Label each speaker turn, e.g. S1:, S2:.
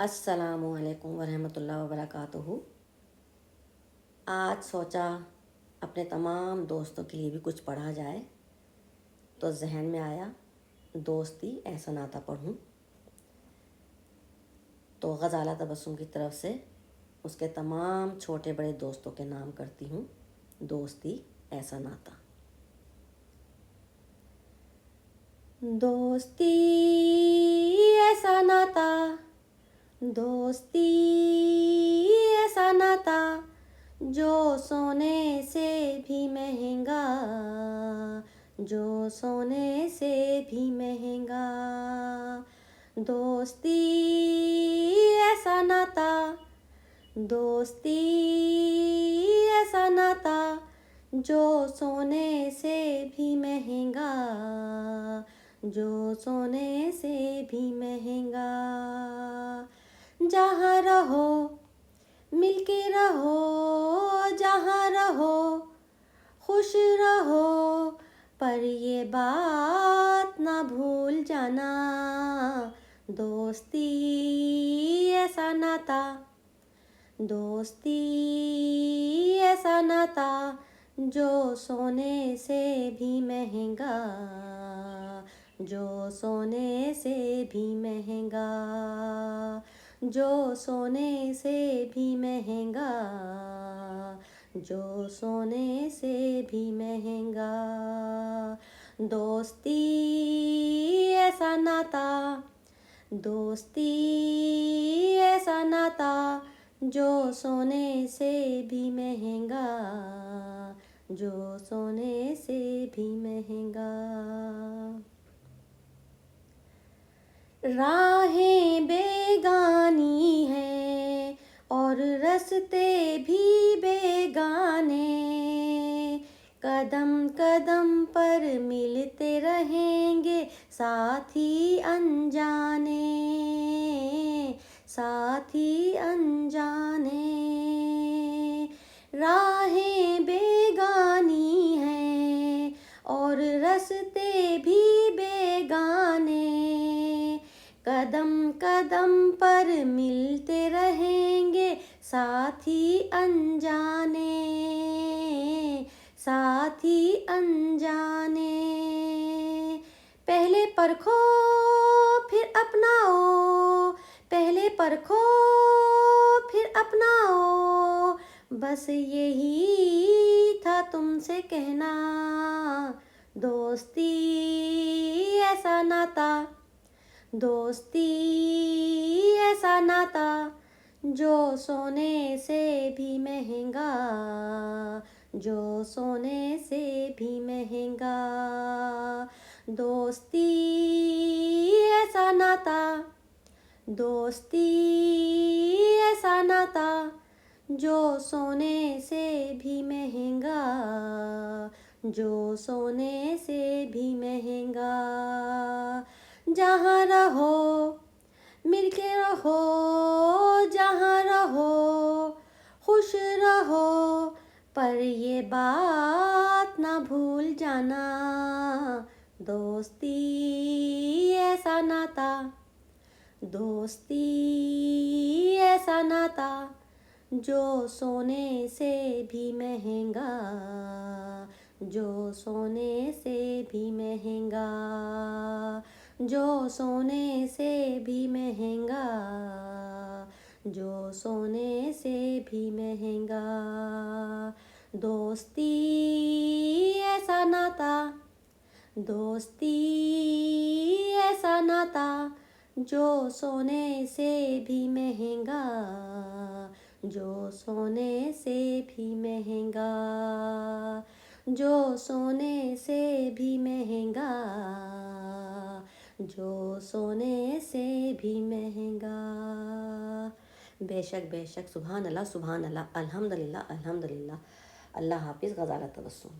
S1: अस्सलामुअलैकुम वरहमतुल्लाहि वबरकातुहू। आज सोचा अपने तमाम दोस्तों के लिए भी कुछ पढ़ा जाए, तो जहन में आया दोस्ती ऐसा नाता पढ़ूं। तो गज़ाला तबस्सुम की तरफ से उसके तमाम छोटे बड़े दोस्तों के नाम करती हूँ। दोस्ती ऐसा नाता। दोस्ती ऐसा नाता, दोस्ती ऐसा नाता, जो सोने से भी महंगा, जो सोने से भी महंगा। दोस्ती ऐसा नाता, दोस्ती ऐसा नाता, जो सोने से भी महंगा, जो सोने से भी महंगा। जहाँ रहो मिलके रहो, जहाँ रहो खुश रहो, पर ये बात ना भूल जाना, दोस्ती ऐसा नाता, दोस्ती ऐसा नाता, जो सोने से भी महंगा, जो सोने से भी महंगा, जो सोने से भी महंगा, जो सोने से भी महंगा। दोस्ती ऐसा नाता, दोस्ती ऐसा नाता, जो सोने से भी महंगा, जो सोने से भी महंगा। राहें बेगानी हैं और रास्ते भी बेगाने, कदम कदम पर मिलते रहेंगे साथी अनजाने, साथी अनजाने। राहें बेगानी हैं और रास्ते भी बेगाने, कदम कदम पर मिलते रहेंगे साथी अनजाने, साथी अनजाने। पहले परखो फिर अपनाओ, पहले परखो फिर अपनाओ, बस यही था तुमसे कहना। दोस्ती ऐसा नाता, दोस्ती ऐसा नाता, जो सोने से भी महंगा, जो सोने से भी महंगा। दोस्ती ऐसा नाता, दोस्ती ऐसा नाता, जो सोने से भी महंगा, जो सोने से भी महंगा। जहाँ रहो मिलके रहो, जहाँ रहो खुश रहो, पर ये बात ना भूल जाना, दोस्ती ऐसा नाता, दोस्ती ऐसा नाता, जो सोने से भी महंगा, जो सोने से भी महंगा, जो सोने से भी महंगा, जो सोने से भी महंगा। दोस्ती ऐसा नाता, दोस्ती ऐसा नाता, जो सोने से भी महंगा, जो सोने से भी महंगा, जो सोने से भी महंगा, जो सोने से भी महंगा। बेशक बेशक, सुभान अल्लाह सुभान अल्लाह, अल्हम्दुलिल्लाह अल्हम्दुलिल्लाह। अल्लाह हाफिज़। गज़ाला तबस्सुम।